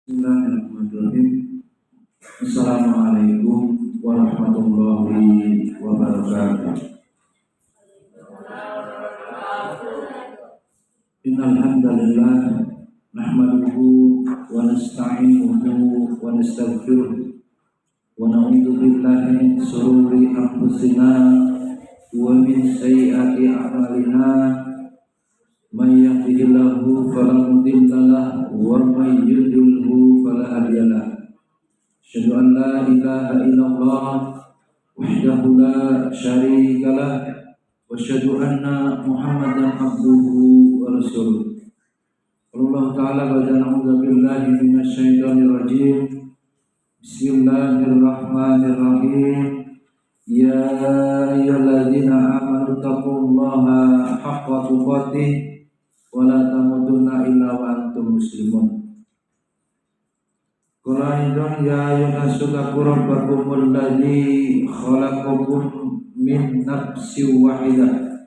Bismillahirrahmanirrahim. Assalamualaikum warahmatullahi wabarakatuh. Innal hamdalillah nahmaduhu wa nasta'inuhu wa nastaghfiruh wa na'udzu billahi min shururi anfusina wa min sayyiati a'malina. May yahdihillahu fala mudilla lahu wa may yudlilhu fala hadiya lahu. Asyhadu an la ilaha illallah wahdahu la syarika lah wa asyhadu anna Muhammadan abduhu wa rasuluh. Allah taala wa na'udzu billahi minasy syaithanir rajim. Bismillahirrahmanirrahim. Ya ayyuhalladzina amanu taqullaha haqqa tuqatih wa la tamutunna illa wa antum muslimun. Qala inna ya ayyuhannasu taqu rabbakumul ladzi khalaqakum min nafsin wahidah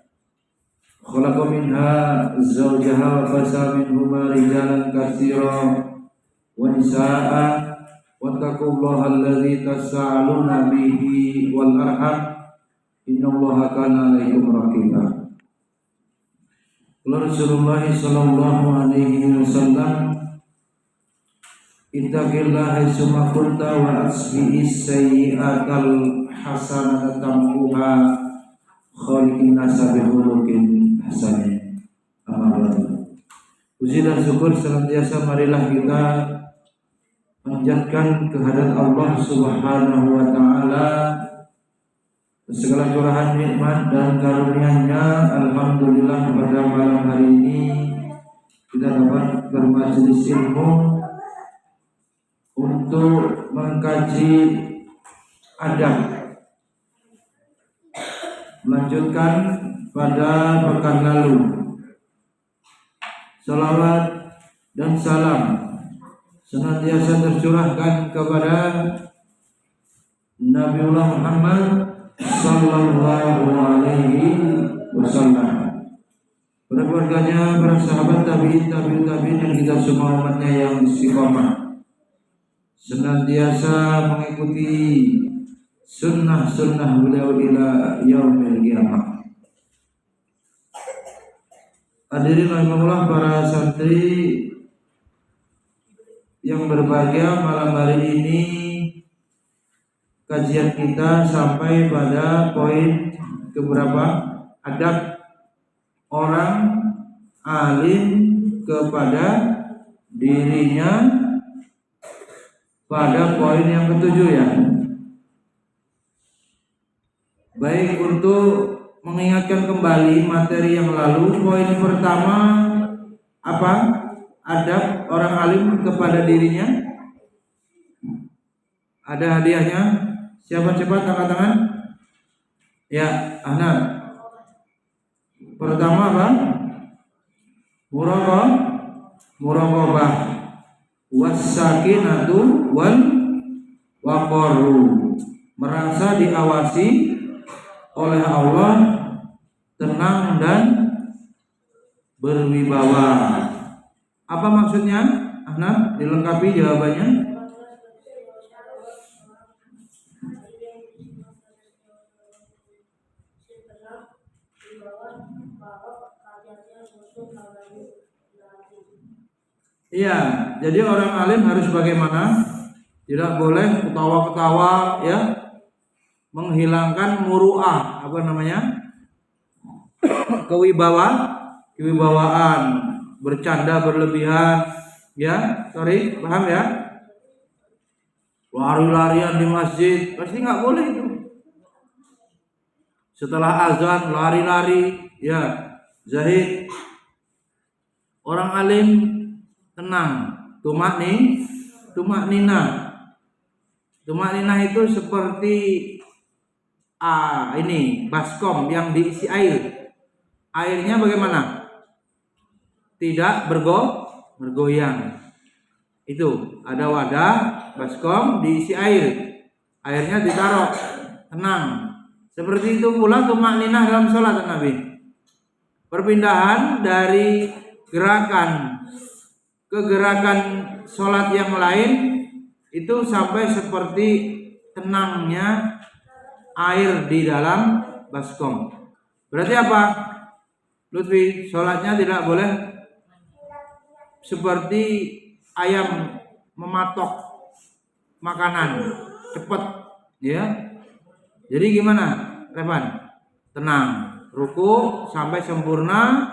khalaqa minha zawjaha wa basa minhuma rijalan katsiran wa nisaa'a wattaqullaha alladzi tasaaluna bihi wal arham innallaha kana 'alaikum raqiba. Rasulullah sallallahu alaihi wasallam ittaqillaha haitsuma kunta wa asbi'is sayyi'atal hasanata tamhuha khaliqin nasa bi khuluqin hasanin. Amma ba'du. Puji dan syukur senantiasa marilah kita panjatkan kehadirat Allah Subhanahu wa taala, segala curahan nikmat dan karunia-Nya. Alhamdulillah pada malam hari ini kita dapat bermajelis ilmu untuk mengkaji adab, melanjutkan pada pekan lalu. Salawat dan salam senantiasa tercurahkan kepada Nabiullah Muhammad sallallahu alaihi wasallam, pada keluarganya, para sahabat, tabi'in dan kita semua umatnya yang istiqomah senantiasa mengikuti sunnah beliau ila yaumil qiyamah. Hadirin rahimakumullah, para santri yang berbahagia, malam hari ini kajian kita sampai pada poin keberapa? Adab orang alim kepada dirinya, pada poin yang ketujuh ya. Baik, untuk mengingatkan kembali materi yang lalu, poin pertama apa? Adab orang alim kepada dirinya. Ada hadiahnya? Siapa cepat angkat tangan? Ya, Ahmad. Pertama apa? Muraqabah was-sakinatu wal waqaru. Merasa diawasi oleh Allah, tenang dan berwibawa. Apa maksudnya? Ahmad, dilengkapi jawabannya. Iya, jadi orang alim harus bagaimana? Tidak boleh ketawa-ketawa ya, menghilangkan muru'ah, apa namanya? Kewibawaan, bercanda berlebihan, ya, paham ya? Lari-larian di masjid, pasti nggak boleh itu. Setelah azan lari-lari, ya, zahid. Orang alim tenang, tumakninah. Tumakninah itu seperti ini baskom yang diisi air. Airnya bagaimana? Tidak bergoyang. Itu ada wadah baskom diisi air. Airnya ditaruh, tenang. Seperti itu pula tumakninah dalam salat Nabi. Perpindahan dari gerakan kegerakan sholat yang lain itu sampai seperti tenangnya air di dalam baskom. Berarti apa? Lutfi, sholatnya tidak boleh seperti ayam mematok makanan cepat, ya. Jadi gimana, Revan? Tenang, ruku sampai sempurna,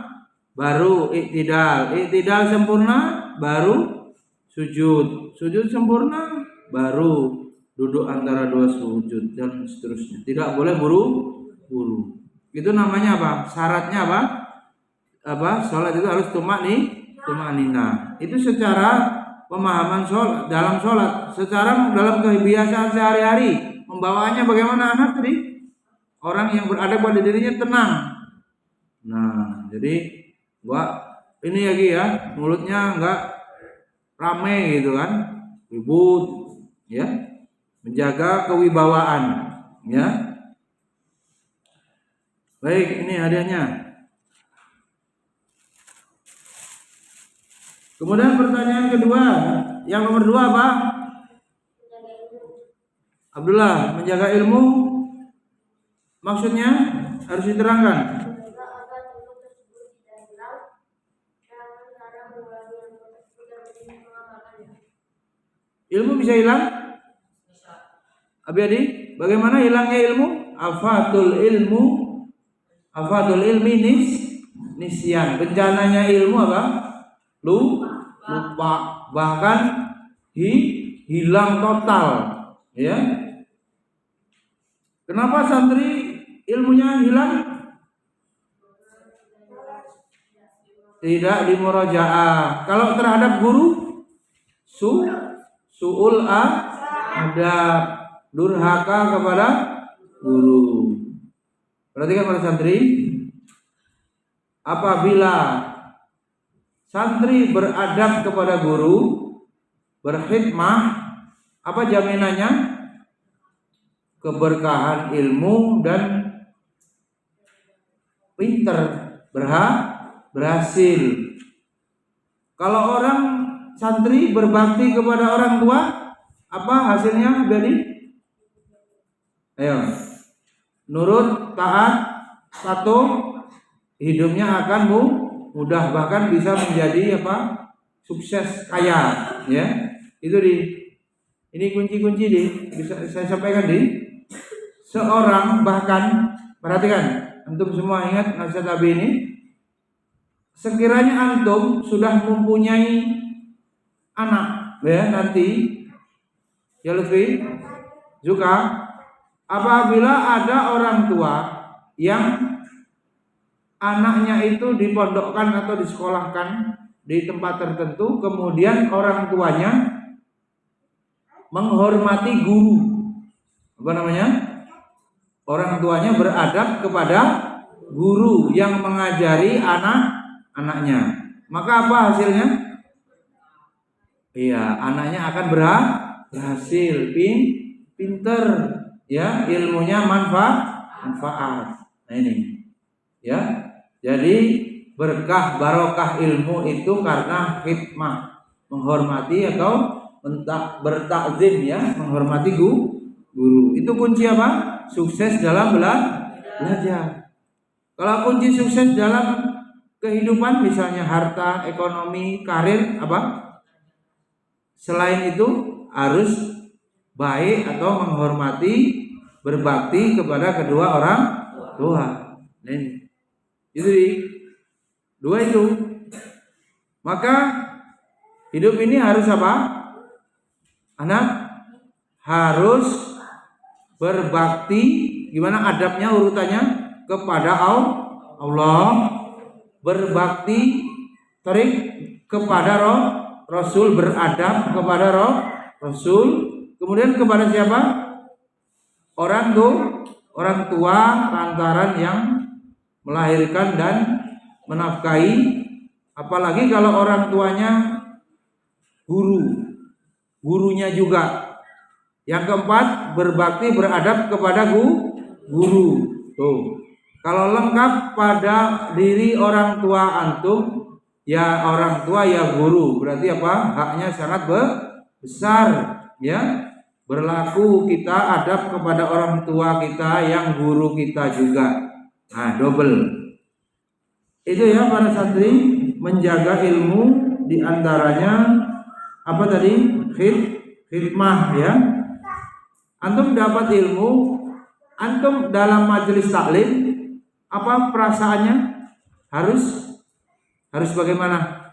baru iktidal sempurna, baru sujud sempurna, baru duduk antara dua sujud dan seterusnya. Tidak boleh buru-buru. Itu namanya apa? Syaratnya apa? Sholat itu harus tumanina. Itu secara pemahaman sholat, dalam sholat. Secara dalam kebiasaan sehari-hari, membawaannya bagaimana anak tadi? Orang yang berada pada dirinya tenang. Nah, jadi ini lagi ya, mulutnya enggak rame gitu kan, ribut, ya, menjaga kewibawaan, ya. Baik, ini hadiahnya. Kemudian pertanyaan kedua, yang nomor 2 apa? Abdullah, menjaga ilmu maksudnya harus diterangkan. Ilmu bisa hilang? Abi-adi, bagaimana hilangnya ilmu? Afatul ilmi nisyan. Bencananya ilmu apa? Lupa, bahkan hilang total, ya. Kenapa santri ilmunya hilang? Tidak dimurajaah. Kalau terhadap guru, su'ul adab, durhaka kepada guru. Perhatikan para santri, apabila santri beradab kepada guru, berkhidmah, apa jaminannya? Keberkahan ilmu dan pinter, berhasil. Kalau orang santri berbakti kepada orang tua, apa hasilnya? Jadi, ayo, nurut, taat, patuh, hidupnya akan mudah, bahkan bisa menjadi apa? Sukses, kaya, ya. Itu ini kunci-kunci bisa saya sampaikan seorang, bahkan perhatikan, antum semua ingat nasihat Abi ini. Sekiranya antum sudah mempunyai anak, ya, nanti ya Lutfi juga, apabila ada orang tua yang anaknya itu dipondokkan atau disekolahkan di tempat tertentu, kemudian orang tuanya menghormati guru, apa namanya? Orang tuanya beradab kepada guru yang mengajari anaknya. Maka apa hasilnya? Iya, anaknya akan berhasil, pinter, ya, ilmunya manfaat. Nah ini, ya. Jadi berkah barokah ilmu itu karena hikmah, menghormati atau bertakzim, ya, menghormati guru. Itu kunci apa? Sukses dalam belajar. Kalau kunci sukses dalam kehidupan, misalnya harta, ekonomi, karir, apa? Selain itu harus baik atau menghormati, berbakti kepada kedua orang tua. Nah, ini. Itu dua itu. Maka hidup ini harus apa? Anak harus berbakti, gimana adabnya urutannya? Kepada Allah, berbakti tarik kepada Rasul, beradab kepada Rasul, kemudian kepada siapa? Orang tua lantaran yang melahirkan dan menafkahi, apalagi kalau orang tuanya gurunya juga. Yang keempat, berbakti beradab kepada guru. Tuh. Kalau lengkap pada diri orang tua antum, ya orang tua ya guru. Berarti apa? Haknya sangat besar, ya. Berlaku kita adab kepada orang tua kita yang guru kita juga. Nah, double. Itu ya para santri, menjaga ilmu diantaranya apa tadi? Khidmah, ya. Antum dapat ilmu, antum dalam majelis taklim, apa perasaannya? Harus bagaimana?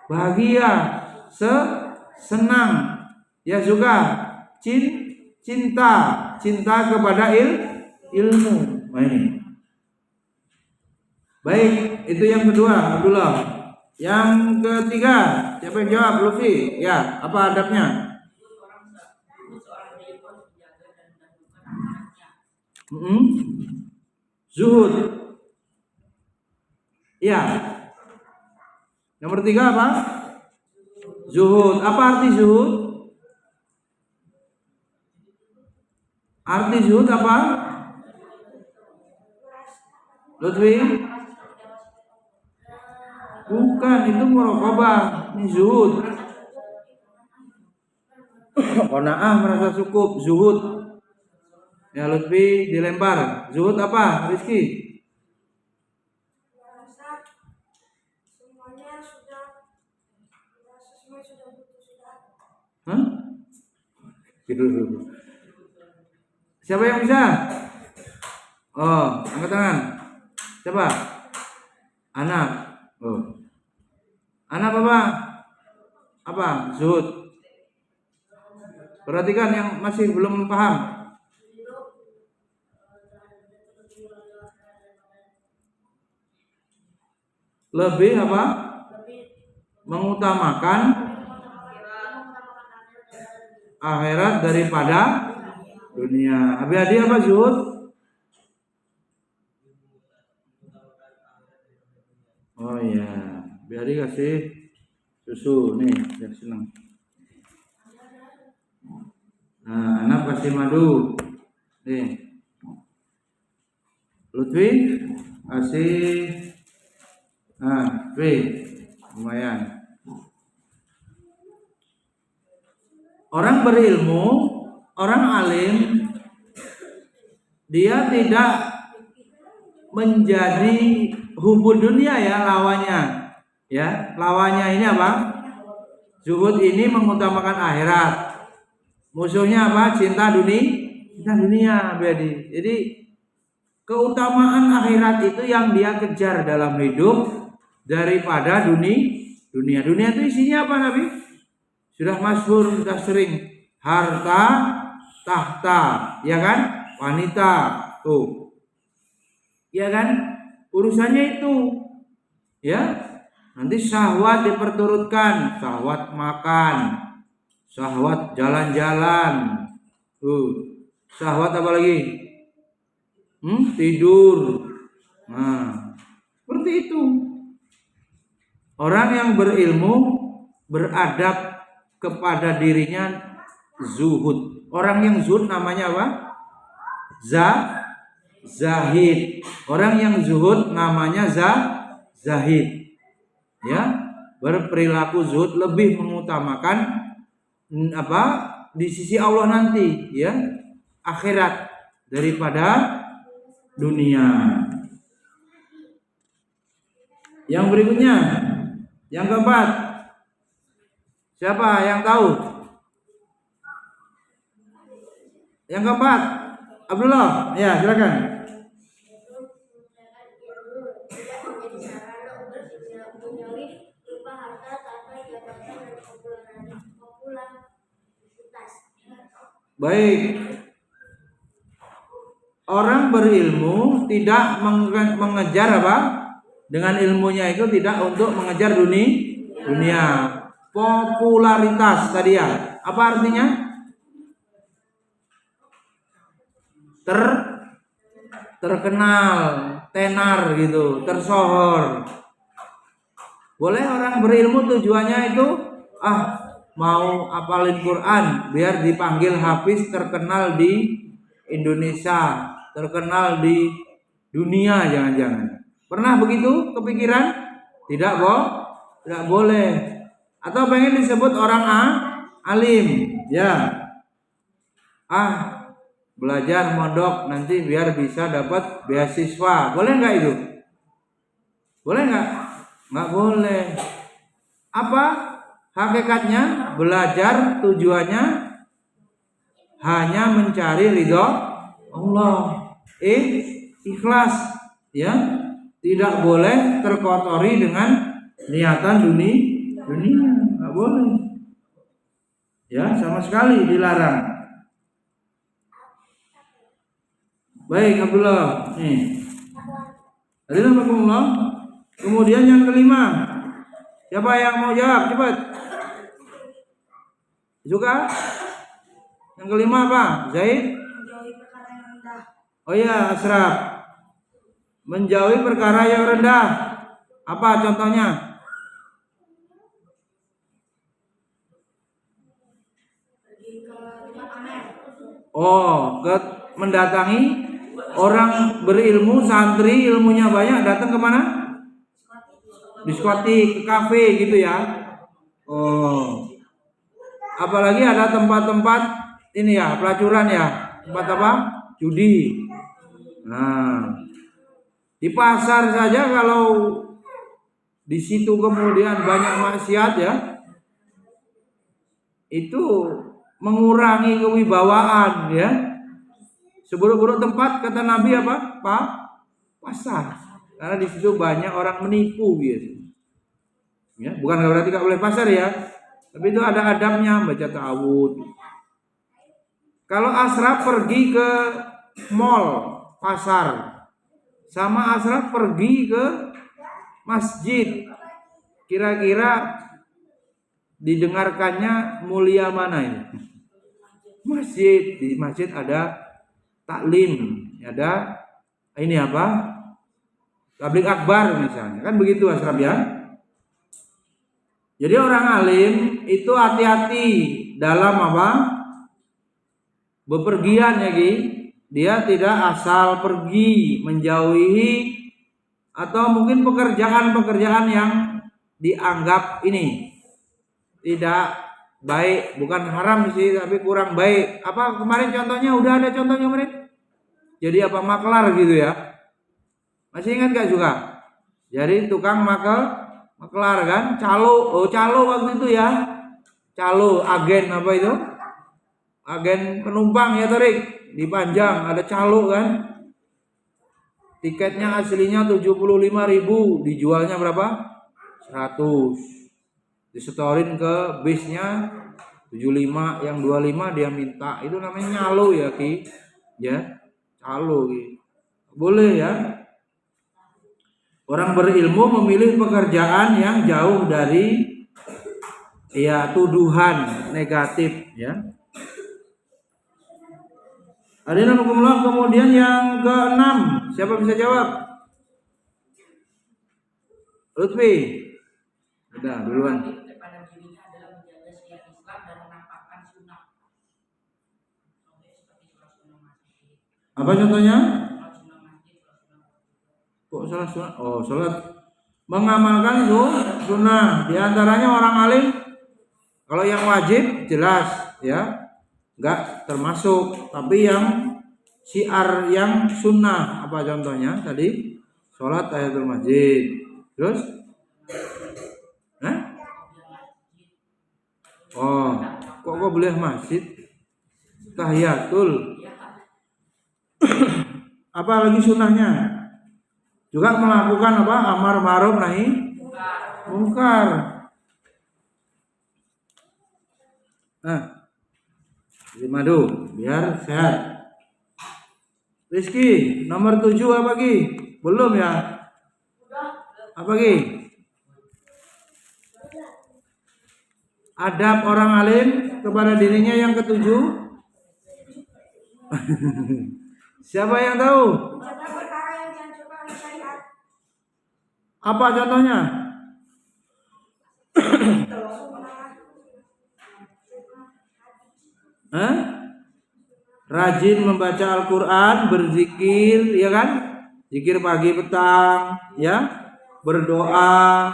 Bahagia, senang, ya juga cinta kepada ilmu. Nah, ini. Baik, itu yang kedua, Abdullah. Yang ketiga, siapa yang jawab? Luffy. Ya, apa adabnya? Zuhud. Ya. Nomor 3 apa? Zuhud. Apa arti zuhud? Arti zuhud apa? Lutfi? Bukan, itu muraqabah. Ini zuhud. Qanaah, merasa cukup. Zuhud. Ya, Lutfi dilempar. Zuhud apa? Rizky? Hah? Siapa yang bisa? Oh, angkat tangan. Siapa? Anak. Oh. Anak apa? Zuhud. Perhatikan yang masih belum paham. Lebih apa? Mengutamakan akhirat daripada dunia. Abi-adi apa zuhud? Oh iya, Abi-adi kasih susu nih, biar senang. Nah, anak kasih madu. Nih. Lutfi kasih lumayan. Orang berilmu, orang alim, dia tidak menjadi hubud dunia ya lawannya. Ya, lawannya ini apa? Zuhud ini mengutamakan akhirat. Musuhnya apa? Cinta dunia, Bedi. Jadi keutamaan akhirat itu yang dia kejar dalam hidup daripada dunia. Dunia itu isinya apa, Nabi? Sudah masyhur, sudah sering. Harta, tahta, ya kan? Wanita, tuh. Ya kan? Urusannya itu. Ya. Nanti syahwat diperturutkan, syahwat makan, syahwat jalan-jalan. Tuh. Syahwat apa lagi? Tidur. Nah, seperti itu. Orang yang berilmu beradab kepada dirinya zuhud. Orang yang zuhud namanya apa? Zahid. Orang yang zuhud namanya zahid. Ya, berperilaku zuhud lebih mengutamakan apa? Di sisi Allah nanti, ya, akhirat daripada dunia. Yang berikutnya, yang keempat, siapa yang tahu? Yang keempat, Abdullah, ya silakan. Baik. Orang berilmu tidak mengejar apa? Dengan ilmunya itu tidak untuk mengejar dunia. Popularitas tadi ya. Apa artinya? Terkenal, tenar gitu, tersohor. Boleh orang berilmu tujuannya itu mau hafalin Quran biar dipanggil hafiz terkenal di Indonesia, terkenal di dunia, jangan-jangan. Pernah begitu kepikiran? tidak boleh. Atau pengen disebut orang alim, ya. Belajar mondok nanti biar bisa dapat beasiswa. Boleh nggak itu? Boleh nggak? Nggak boleh. Apa hakikatnya? Belajar tujuannya hanya mencari ridho Allah. Ikhlas, ya. Tidak boleh terkotori dengan niatan dunia. Nggak boleh. Ya, sama sekali dilarang. Baik, Abdullah. Alhamdulillah. Kemudian yang kelima. Siapa yang mau jawab? Cepat. Juga? Yang kelima apa? Zaid? Menjauhi perkara yang rendah. Oh iya, Asraf. Menjauhi perkara yang rendah. Apa contohnya? Pergi ke tempat pamer. Mendatangi orang berilmu, santri ilmunya banyak, datang kemana? Diskotik, ke kafe gitu ya. Apalagi ada tempat-tempat ini ya, pelacuran ya. Tempat apa? Judi. Nah, di pasar saja kalau di situ kemudian banyak maksiat ya, itu mengurangi kewibawaan ya. Seburuk-buruk tempat kata Nabi apa? Pasar. Karena di situ banyak orang menipu gitu. Ya, bukan berarti nggak boleh pasar ya. Tapi itu ada adabnya, baca ta'awud. Kalau Asraf pergi ke mall, pasar, sama Asraf pergi ke masjid, kira-kira didengarkannya mulia mana ini? Masjid. Di masjid ada taklim, ada ini apa? Tabligh akbar misalnya. Kan begitu Asraf ya. Jadi orang alim itu hati-hati dalam apa? Bepergian ya Ki. Dia tidak asal pergi menjauhi atau mungkin pekerjaan-pekerjaan yang dianggap ini tidak baik, bukan haram sih tapi kurang baik. Apa kemarin contohnya? Udah ada contohnya kemarin. Jadi apa, maklar gitu ya. Masih ingat gak juga? Jadi tukang maklar kan, calo waktu itu ya. Calo, agen apa itu? Agen penumpang ya Tarik. Dipanjang ada calo kan. Tiketnya aslinya 75.000, dijualnya berapa? 100. Disetorin ke bisnya 75, yang 25 dia minta. Itu namanya nyalo ya Ki. Ya, calo Ki. Boleh ya. Orang berilmu memilih pekerjaan yang jauh dari ya tuduhan negatif ya. Alhamdulillah. Kemudian yang keenam, siapa bisa jawab? Lutfi. Udah duluan. Kepada dirinya adalah menjaga syiar Islam dan menampakkan sunnah. Apa contohnya? Kok salah sunnah? Salat. Mengamalkan sunnah. Di antaranya orang alim. Kalau yang wajib jelas ya. Enggak termasuk, tapi yang syiar yang sunnah apa contohnya tadi? Sholat tahiyatul masjid. Terus? Kok boleh masjid? Tahiyatul. Apa lagi sunnahnya? Juga melakukan apa? Amar ma'ruf nahi munkar. Madu biar sehat. Rizky nomor 7 apa Ki? Belum ya? Apa Ki? Adab orang alim kepada dirinya yang ketujuh. Siapa yang tahu? Apa contohnya? Rajin membaca Al-Quran, berzikir, ya kan? Zikir pagi petang, ya. berdoa,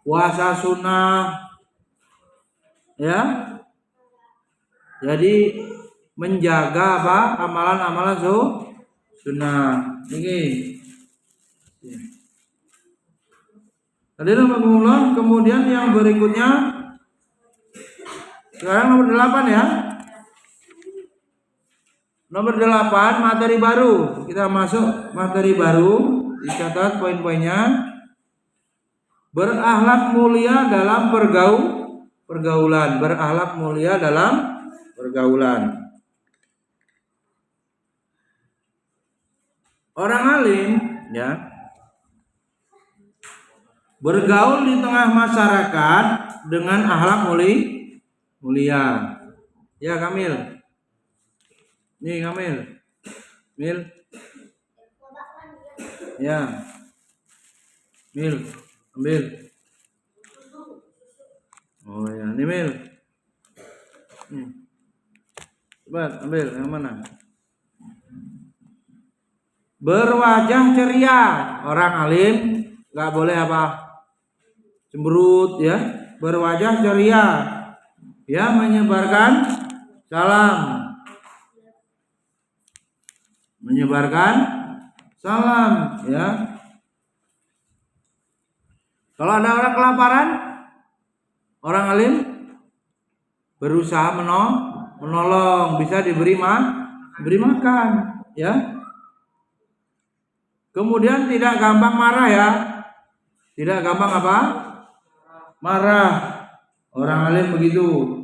puasa sunnah, ya. Jadi menjaga apa? Amalan-amalan sunnah. Ini. Hadirin rahimakumullah, kemudian yang berikutnya sekarang nomor 8 ya. Nomor 8 materi baru. Kita masuk materi baru. Dicatat poin-poinnya. Berakhlak mulia dalam pergaulan. Berakhlak mulia dalam pergaulan. Orang alim ya bergaul di tengah masyarakat dengan akhlak mulia. Ya Kamil. Nih Kamil. Mil. Ya. Mil, ambil. Oh ya, nih Mil. Cepat ambil yang mana? Berwajah ceria. Orang alim nggak boleh apa? Cemberut ya. Berwajah ceria. Ya, menyebarkan salam. Menyebarkan salam ya. Kalau ada orang kelaparan, orang alim berusaha menolong, bisa diberi makan ya. Kemudian tidak gampang marah ya. Tidak gampang apa? Marah. Orang alim begitu.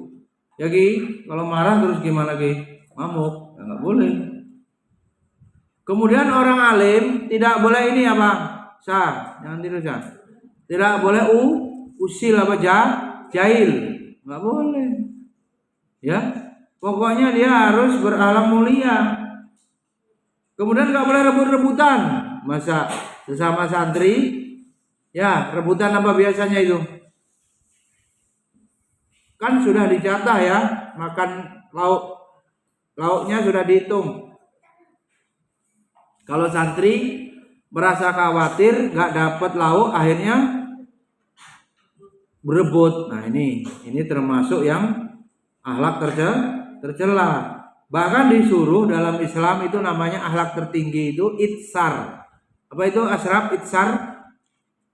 Ya Ki, kalau marah terus gimana Ki? Ngamuk, ya, nggak boleh. Kemudian orang alim tidak boleh ini apa? Jangan tidur sah. Tidak boleh usil apa jahil. Nggak boleh. Ya. Pokoknya dia harus berakhlak mulia. Kemudian nggak boleh rebut-rebutan. Masa sesama santri ya, rebutan apa biasanya itu? Kan sudah dicatat ya, makan lauknya sudah dihitung. Kalau santri merasa khawatir nggak dapat lauk, akhirnya berebut. Nah ini termasuk yang akhlak tercela. Bahkan disuruh dalam Islam itu namanya akhlak tertinggi itu itsar. Apa itu asraf itsar?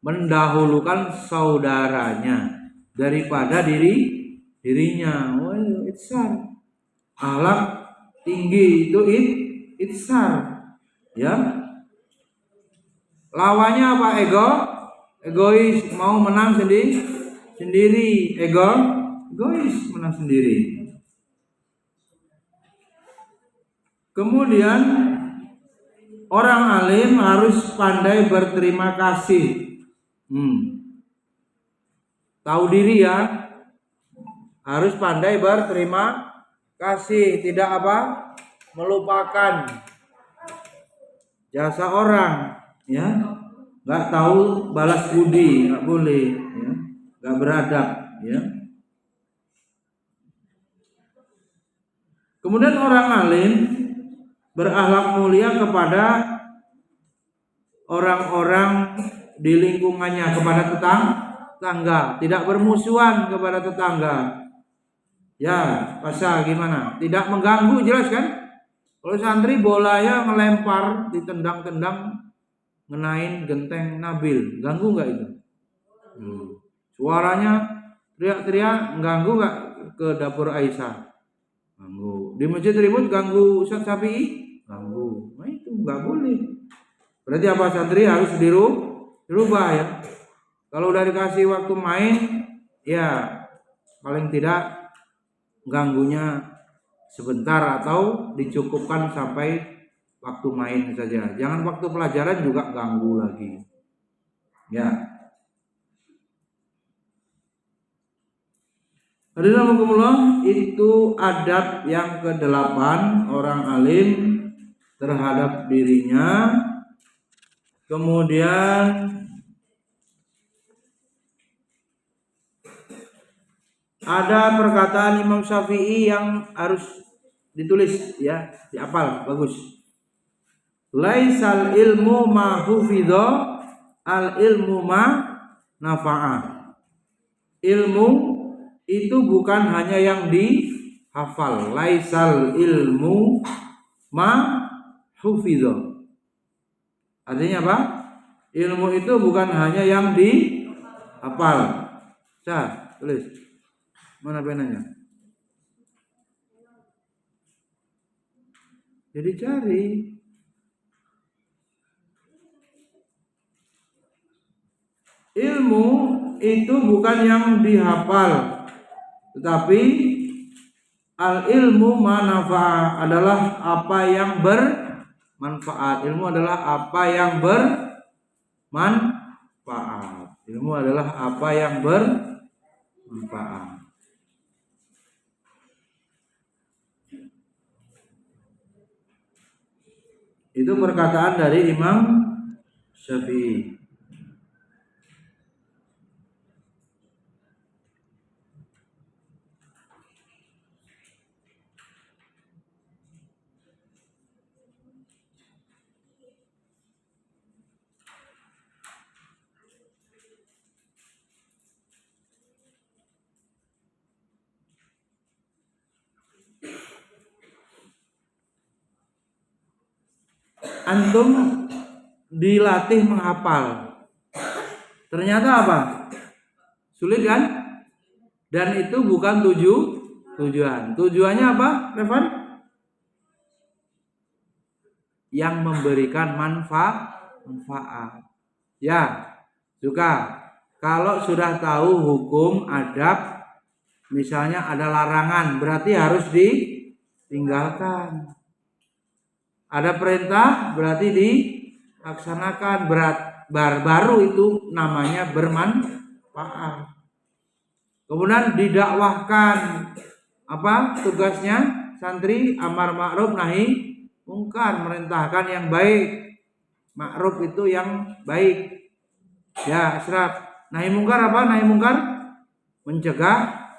Mendahulukan saudaranya daripada dirinya. Oh itsar. Akhlak tinggi itu itsar. Ya, lawannya apa? Egois, mau menang sendiri, egois menang sendiri. Kemudian orang alim harus pandai berterima kasih. Tahu diri ya, harus pandai berterima kasih, tidak apa? Melupakan jasa orang ya, nggak tahu balas budi, nggak boleh ya, nggak beradab ya. Kemudian orang alim berakhlak mulia kepada orang-orang di lingkungannya, kepada tetangga, tidak bermusuhan kepada tetangga ya. Pasal gimana? Tidak mengganggu, jelas kan? Kalau santri bolanya melempar, ditendang-tendang, ngenain genteng Nabil, ganggu nggak itu? Suaranya teriak-teriak, ganggu nggak ke dapur Aisyah? Ganggu. Di masjid ribut, ganggu Ustaz Syafi'i? Ganggu. Nah itu nggak boleh. Berarti apa? Santri harus dirubah ya. Kalau udah dikasih waktu main, ya paling tidak ganggunya sebentar atau dicukupkan sampai waktu main saja. Jangan waktu pelajaran juga ganggu lagi. Ya. Hadirin itu adab yang ke-8 orang alim terhadap dirinya. Kemudian ada perkataan Imam Syafi'i yang harus ditulis ya, dihafal bagus. Laisal ilmu ma hufidha al ilmu ma nafa'ah. Ilmu itu bukan hanya yang dihafal. Laisal ilmu ma hufidho. Artinya apa? Ilmu itu bukan hanya yang dihafal. Tulis. Mana penanya? Jadi cari. Ilmu itu bukan yang dihafal, tetapi al ilmu manfaat adalah apa yang bermanfaat. Ilmu adalah apa yang bermanfaat. Ilmu adalah apa yang bermanfaat. Itu perkataan dari Imam Syafi'i. Antum dilatih menghafal. Ternyata apa? Sulit kan? Dan itu bukan tujuan. Tujuannya apa, Revan? Yang memberikan manfaat. Ya, juga kalau sudah tahu hukum adab, misalnya ada larangan, berarti harus ditinggalkan. Ada perintah berarti dilaksanakan. Baru itu namanya bermanfaat. Kemudian didakwahkan, apa tugasnya santri? Amar ma'ruf nahi mungkar, merintahkan yang baik. Ma'ruf itu yang baik. Ya, Asraf. Nahi mungkar apa? Nahi mungkar mencegah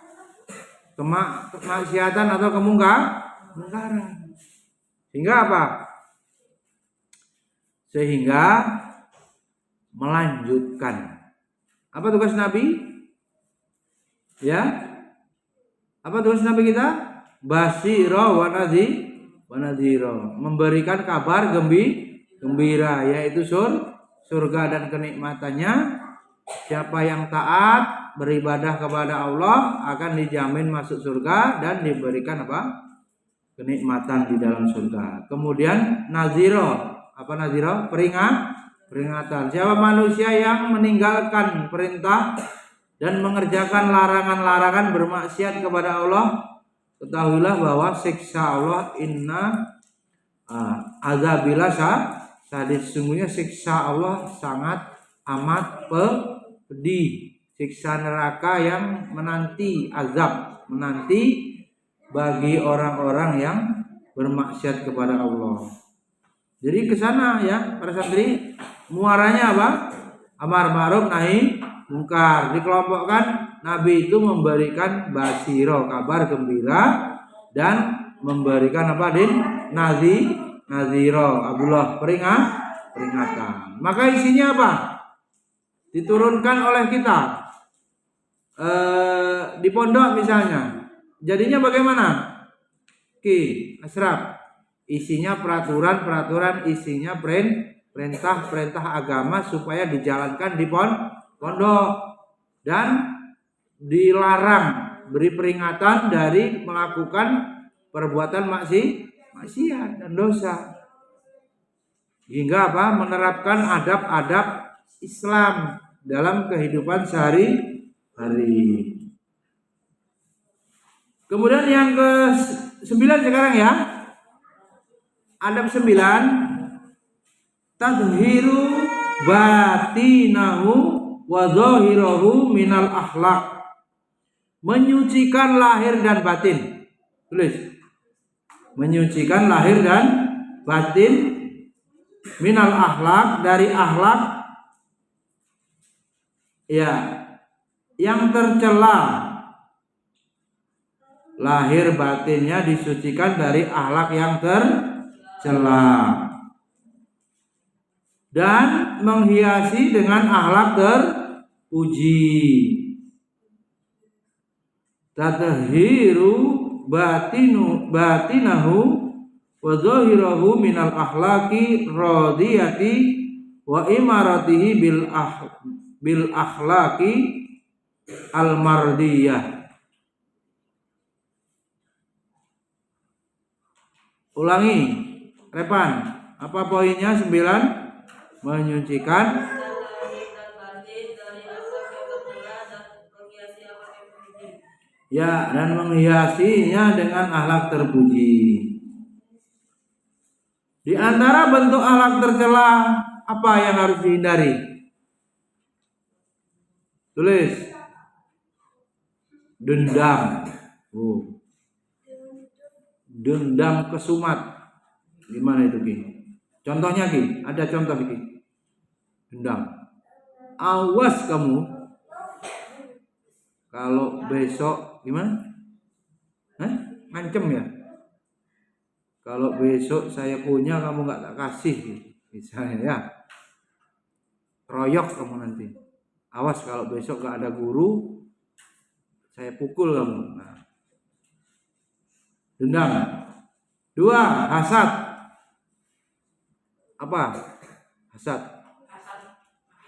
kemaksiatan atau kemungkaran. Sehingga apa? Sehingga melanjutkan. Apa tugas Nabi? Ya. Apa tugas Nabi kita? Basyira wa nadhira. Memberikan kabar gembira, yaitu surga dan kenikmatannya. Siapa yang taat beribadah kepada Allah akan dijamin masuk surga dan diberikan apa? Kenikmatan di dalam surga. Kemudian naziro, apa naziro? Peringatan. Siapa manusia yang meninggalkan perintah dan mengerjakan larangan-larangan bermaksiat kepada Allah, ketahuilah bahwa siksa Allah inna azabillah sadid. Sesungguhnya siksa Allah sangat amat pedih. Siksa neraka yang menanti, azab menanti bagi orang-orang yang bermaksiat kepada Allah. Jadi ke sana ya para santri, muaranya apa? Amar ma'ruf nahi mungkar. Dikelompokkan, Nabi itu memberikan basiro, kabar gembira, dan memberikan apa naziro, Abdullah, peringatan. Maka isinya apa? Diturunkan oleh kita di pondok misalnya. Jadinya bagaimana? Asraf. Isinya peraturan, isinya perintah agama supaya dijalankan di pondok, dan dilarang, beri peringatan dari melakukan perbuatan maksiat dan dosa. Hingga apa? Menerapkan adab-adab Islam dalam kehidupan sehari-hari. Kemudian yang ke-9 sekarang ya. Adab 9, tadhiru batinahu wa zahirahu minal akhlak. Menyucikan lahir dan batin. Tulis. Menyucikan lahir dan batin minal akhlak, dari akhlak ya yang tercela. Lahir batinnya disucikan dari akhlak yang tercela. Dan menghiasi dengan akhlak terpuji. Tathiru batinahu wa zahirahu minal akhlaqi radiyati wa imaratihi bil akhlaqi al mardiyah. Ulangi, Repan. Apa poinnya 9? Menyucikan ya, dan menghiasinya dengan akhlak terpuji. Di antara bentuk akhlak tercela apa yang harus dihindari? Tulis. Dendam. Dendam kesumat. Gimana itu, Ki? Contohnya, Ki, ada contoh, Ki. Dendam. Awas kamu kalau besok gimana? Ngancem ya? Kalau besok saya punya kamu nggak tak kasih, misalnya ya. Royok kamu nanti. Awas kalau besok nggak ada guru, saya pukul kamu. Nah. Dendam. 2, hasad. Apa? Hasad.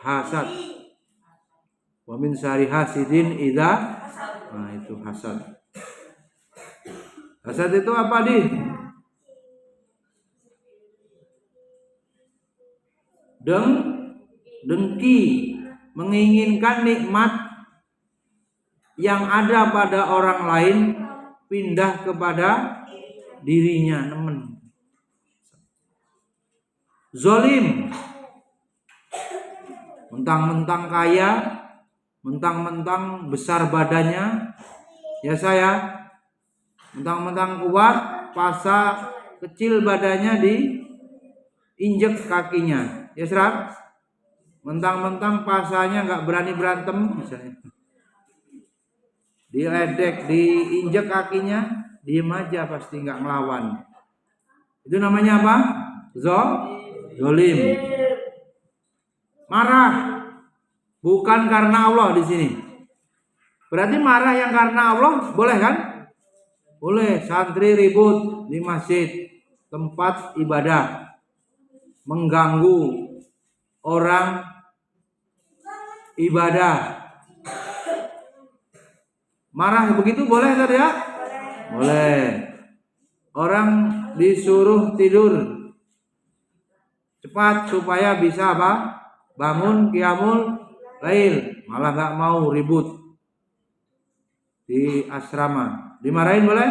Hasad. Wa min syarri hasidin idza. Nah, itu hasad. Hasad itu apa, Di? Dengki, menginginkan nikmat yang ada pada orang lain pindah kepada dirinya, nemen. Zolim, mentang-mentang kaya, mentang-mentang besar badannya, ya saya, mentang-mentang kuat, pasa kecil badannya diinjek kakinya, ya serap, mentang-mentang pasanya nggak berani berantem, misalnya, diledek, diinjek kakinya, diem aja pasti nggak ngelawan. Itu namanya apa? Zolim. Marah, bukan karena Allah di sini. Berarti marah yang karena Allah boleh kan? Boleh. Santri ribut di masjid, tempat ibadah, mengganggu orang ibadah. Marah begitu boleh tadi ya? Boleh. Orang disuruh tidur cepat supaya bisa apa? Bangun qiyamul lail, malah nggak mau, ribut di asrama. Dimarahin boleh?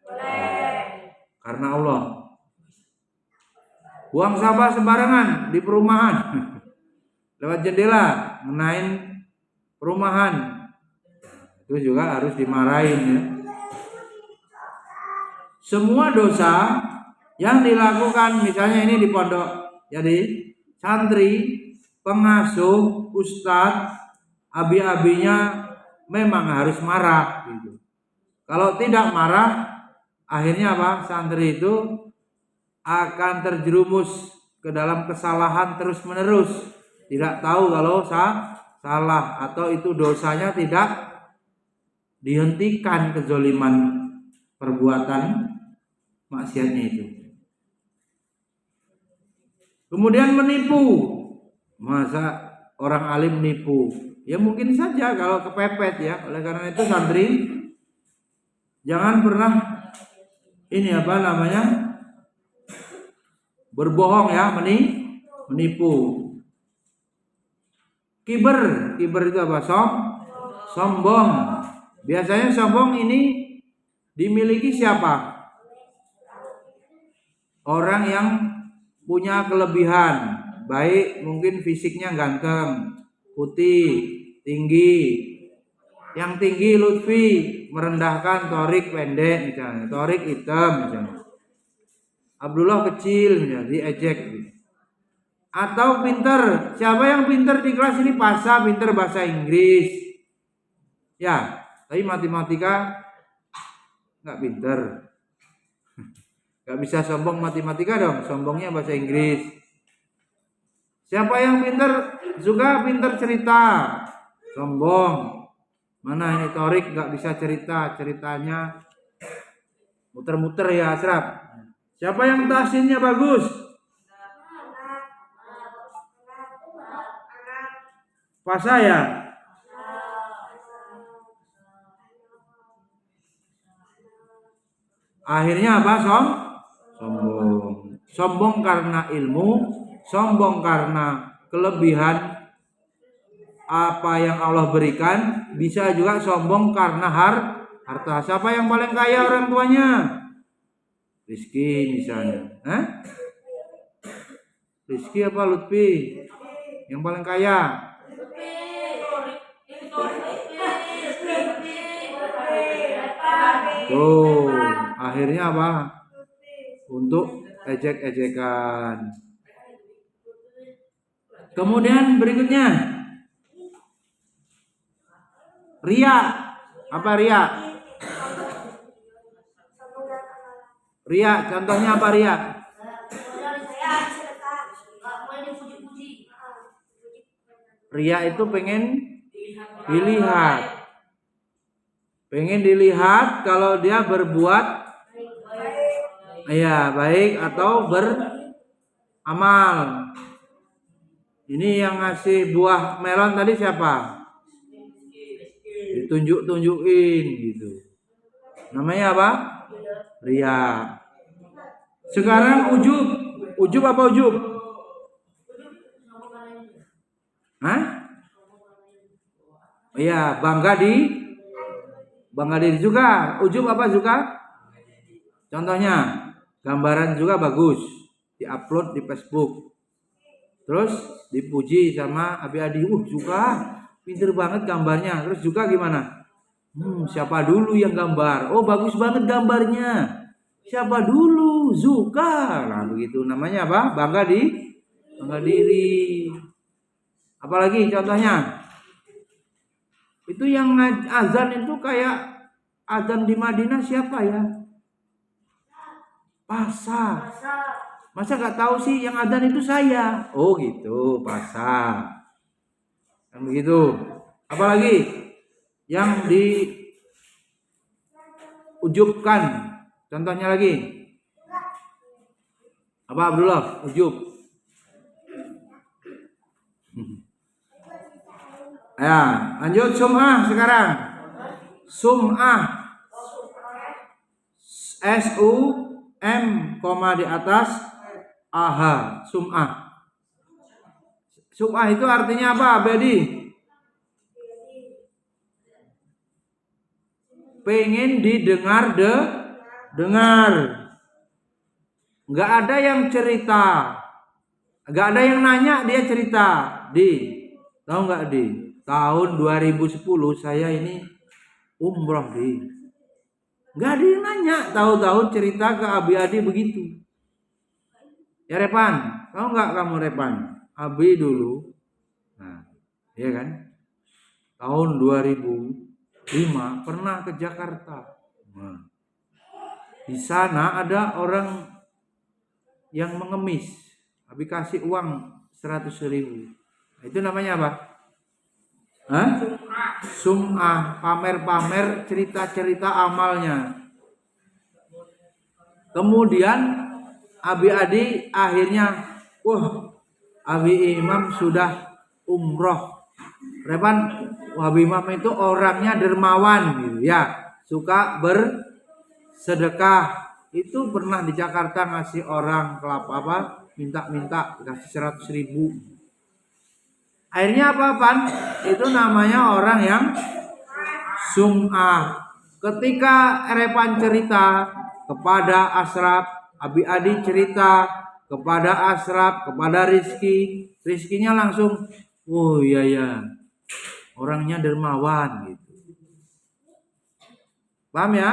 Boleh. Karena Allah. Buang sampah sembarangan di perumahan. Lewat jendela, menaik perumahan. Itu juga harus dimarahin ya. Semua dosa yang dilakukan, misalnya ini di pondok, jadi santri, pengasuh, ustadz, abi-abinya memang harus marah gitu. Kalau tidak marah, akhirnya apa? Santri itu akan terjerumus ke dalam kesalahan terus-menerus. Tidak tahu kalau salah atau itu dosanya tidak dihentikan, kezoliman perbuatan maksiatnya itu. Kemudian menipu. Masa orang alim nipu? Ya mungkin saja kalau kepepet ya. Oleh karena itu santri jangan pernah ini apa namanya? Berbohong ya, menipu. Kiber itu apa? Sombong. Biasanya sombong ini dimiliki siapa? Orang yang punya kelebihan, baik mungkin fisiknya ganteng, putih, tinggi. Yang tinggi Lutfi merendahkan Torik pendek misalnya, Torik hitam misalnya. Abdullah kecil misalnya, diejek. Atau pinter, siapa yang pinter di kelas ini? Pasa, pinter bahasa Inggris. Ya, tapi matematika nggak pinter. Gak bisa sombong matematika dong, sombongnya bahasa Inggris. Siapa yang pintar juga pintar cerita? Sombong. Mana ini Torik nggak bisa cerita, ceritanya muter-muter ya Asraf. Siapa yang tahsinnya bagus? Pas saya. Akhirnya apa? Sombong. Sombong karena ilmu, sombong karena kelebihan apa yang Allah berikan, bisa juga sombong karena harta. Siapa yang paling kaya orang tuanya? Rizky misalnya. Rizky apa Lutfi? Yang paling kaya? Tuh, akhirnya apa? Untuk ejek-ejekan. Kemudian berikutnya ria. Apa ria? Ria, contohnya apa ria? Ria itu pengen dilihat. Pengen dilihat kalau dia berbuat ya baik atau beramal. Ini yang ngasih buah melon tadi siapa? Ditunjuk-tunjukin gitu. Namanya apa? Ria. Sekarang ujub. Ujub apa ujub? Hah? Iya, bangga diri juga. Ujub apa juga? Contohnya, gambaran juga bagus, diupload di Facebook. Terus dipuji sama Abi Adi, juga pinter banget gambarnya. Terus juga gimana? Siapa dulu yang gambar? Oh, bagus banget gambarnya. Siapa dulu? Zuka. Nah, begitu namanya apa? Bangga diri. Apalagi contohnya? Itu yang azan itu kayak azan di Madinah siapa ya? Pasar. Masa nggak tahu sih yang azan itu saya? Oh gitu, pasar. Kan begitu. Apalagi yang diujubkan? Contohnya lagi. Apa Abdullah? Ujub. Ya, lanjut sum'ah sekarang. Sum'ah. S-U-M, koma di atas aha, sum'ah. Sum'ah itu artinya apa, Bedi? Pengen didengar dengar. Nggak ada yang cerita. Nggak ada yang nanya, dia cerita. Tahu nggak tahun 2010 saya ini umroh nggak ada yang nanya, tahu-tahu cerita ke Abi Adi begitu. Ya Repan, tahu nggak kamu Repan? Abi dulu, nah, iya kan? Tahun 2005 pernah ke Jakarta. Nah, di sana ada orang yang mengemis. Abi kasih uang 100.000. Itu namanya apa? Sum'ah, pamer-pamer cerita-cerita amalnya. Kemudian Abi Adi akhirnya, Abi Imam sudah umroh. Repan, Abi Imam itu orangnya dermawan gitu ya, suka bersedekah. Itu pernah di Jakarta ngasih orang kelapa minta kasih 100.000. Akhirnya apa Pan? Itu namanya orang yang sum'ah. Ketika Repan cerita kepada Asraf, Abi Adi cerita kepada Asraf, kepada Rizky, Rizkynya langsung, oh iya, orangnya dermawan gitu. Paham ya?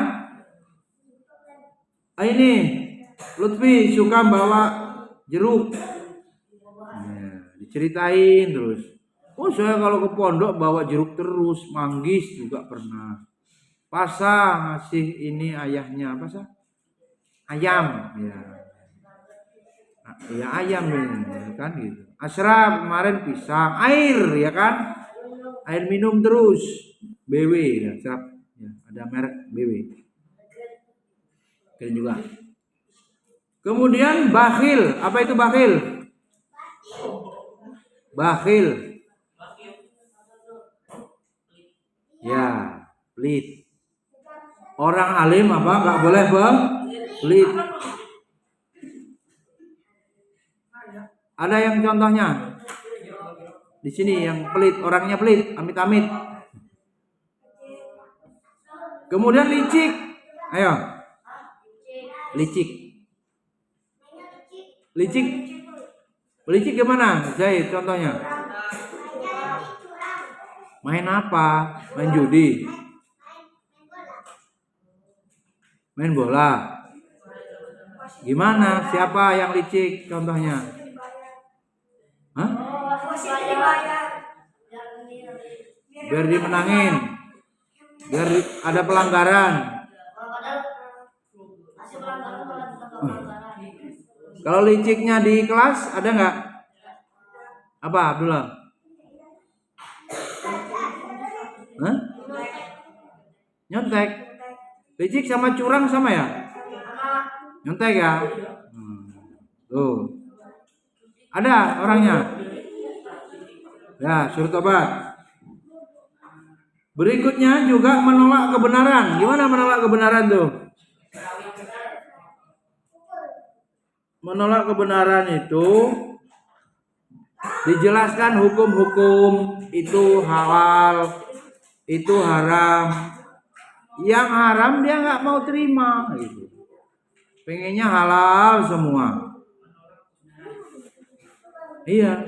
Ini Lutfi suka bawa jeruk. Diceritain terus. Oh saya kalau ke pondok bawa jeruk terus, manggis juga pernah. Pasa ngasih ini ayahnya apa sih? Ayam, ya. Ya ayam ini kan gitu. Ashraf kemarin pisang, air ya kan? Air minum terus. BW ya, Ashraf. Ya, ada merek BW. Keren juga. Kemudian bakhil. Apa itu bakhil? Bakhil. Ya, pelit. Orang alim apa nggak boleh pelit. Ada yang contohnya di sini yang pelit, orangnya pelit, amit-amit. Kemudian licik, ayo, licik, licik, licik gimana? Jahit contohnya. Main apa? Main judi, main bola. Gimana? Siapa yang licik? Contohnya? Hah? Biar dimenangin, biar ada pelanggaran. Kalau liciknya di kelas ada nggak? Apa Abdullah? Hah? Nyontek. Licik sama curang sama ya? Nyontek ya? Tuh. Ada orangnya? Ya, suruh tobat. Berikutnya juga menolak kebenaran. Gimana menolak kebenaran tuh? Menolak kebenaran itu dijelaskan hukum-hukum, itu halal, itu haram. Yang haram dia nggak mau terima gitu. Pengennya halal semua. Iya.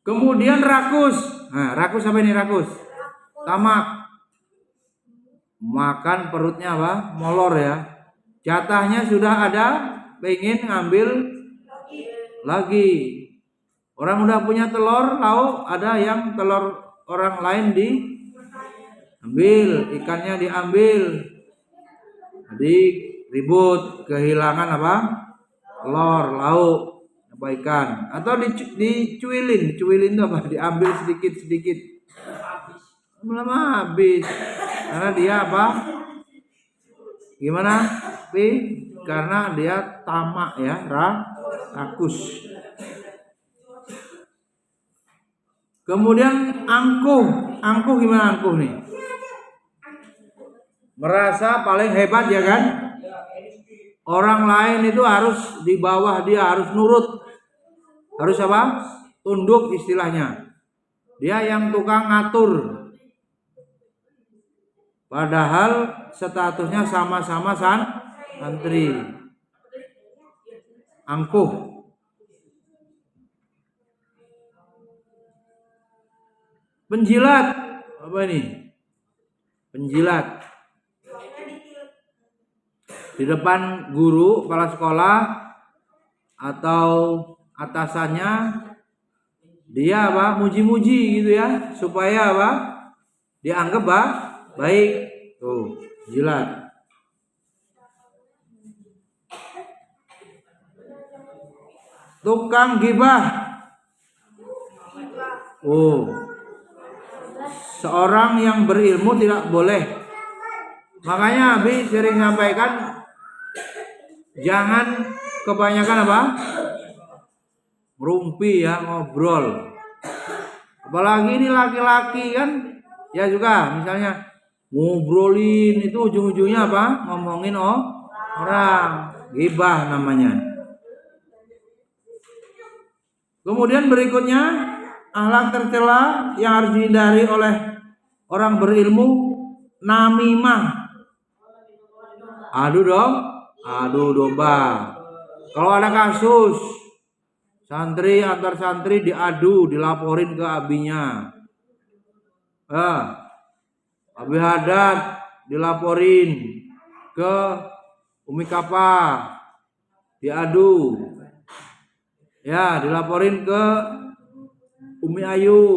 Kemudian rakus. Nah, rakus apa ini rakus? Tamak. Makan perutnya apa? Molor ya. Jatahnya sudah ada, pengen ngambil lagi. Orang udah punya telur, lauk, ada yang telur orang lain diambil, ikannya diambil. Jadi ribut, kehilangan apa? Telur, lauk, apa ikan. Atau dicuilin itu apa? Diambil sedikit-sedikit. Lama habis. Karena dia apa? Gimana? Karena dia tamak ya, rakus. Kemudian angkuh gimana angkuh nih? Merasa paling hebat ya kan? Orang lain itu harus di bawah dia, harus nurut. Harus apa? Tunduk istilahnya. Dia yang tukang ngatur. Padahal statusnya sama-sama santri. Angkuh. Penjilat. Apa ini? Penjilat. Di depan guru, kepala sekolah atau atasannya dia apa? Muji-muji gitu ya, supaya apa? Dianggap baik. Tuh, jilat. Tukang gibah. Seorang yang berilmu tidak boleh. Makanya Abi sering sampaikan jangan kebanyakan apa? Merumpi ya, ngobrol. Apalagi ini laki-laki kan, ya juga misalnya ngobrolin itu ujung-ujungnya apa? Ngomongin orang, gibah namanya. Kemudian berikutnya akhlak tercela yang harus dihindari oleh orang berilmu, namimah. Adu domba. Kalau ada kasus santri antar santri diadu, dilaporin ke abinya. Abi Haddad dilaporin ke Umi Kapa, diadu. Ya, dilaporin ke Umi Ayu.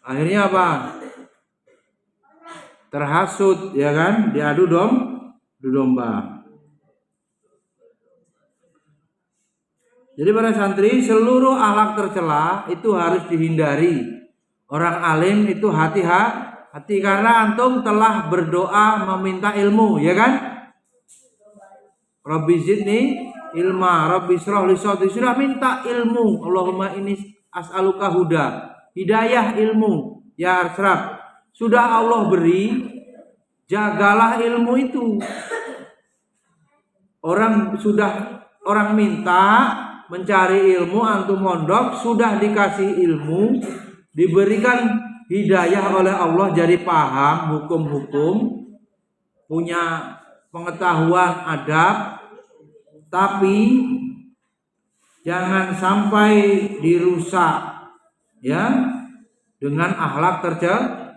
Akhirnya apa? Terhasut ya kan, diadu domba. Jadi para santri, seluruh akhlak tercela itu harus dihindari. Orang alim itu hati-hati karena antum telah berdoa meminta ilmu, ya kan? Rabbi zidni ilma, Rabbi shrah li sadri, sudah minta ilmu. Allahumma ini as'aluka huda, hidayah ilmu, ya asraf. Sudah Allah beri, jagalah ilmu itu. Orang minta mencari ilmu, antum mondok, sudah dikasih ilmu, diberikan hidayah oleh Allah, jadi paham hukum-hukum, punya pengetahuan adab, tapi jangan sampai dirusak ya dengan akhlak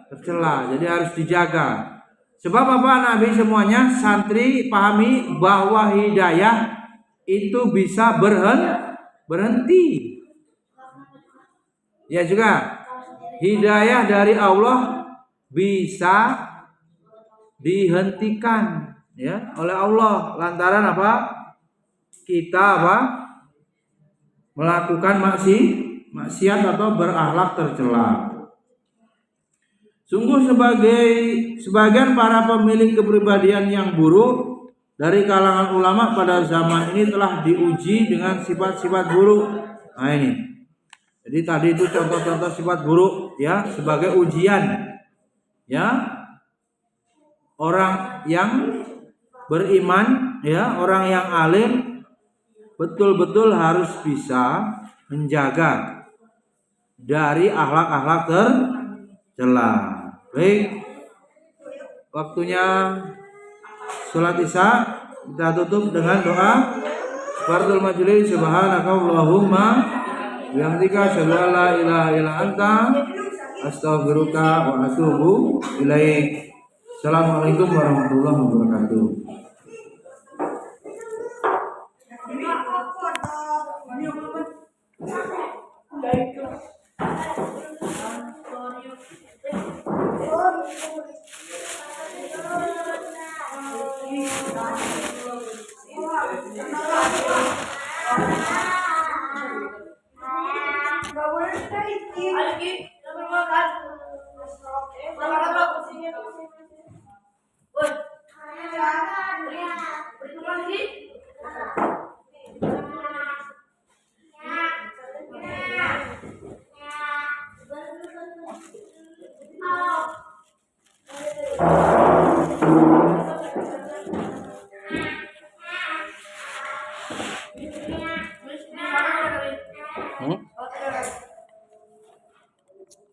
tercela. Jadi harus dijaga. Sebab apa Nabi semuanya santri pahami bahwa hidayah itu bisa berhenti. Ya juga hidayah dari Allah bisa dihentikan ya oleh Allah lantaran apa? Kita melakukan maksiat atau berakhlak tercela. Sungguh sebagian para pemilik kepribadian yang buruk dari kalangan ulama pada zaman ini telah diuji dengan sifat-sifat buruk. Nah ini. Jadi tadi itu contoh-contoh sifat buruk ya sebagai ujian. Ya. Orang yang beriman ya, orang yang alim betul-betul harus bisa menjaga dari akhlak-akhlak tercela. Baik, waktunya sholat isya, kita tutup dengan doa Fardul majlis. Subhanakallahumma bihamdika asyhadu an la ilaha illa anta astaghfiruka wa atubu ilaik. Assalamualaikum warahmatullahi wabarakatuh.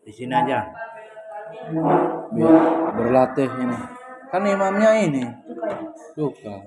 Di sini aja. Biar berlatih ini. Kan imamnya ini. Bukan.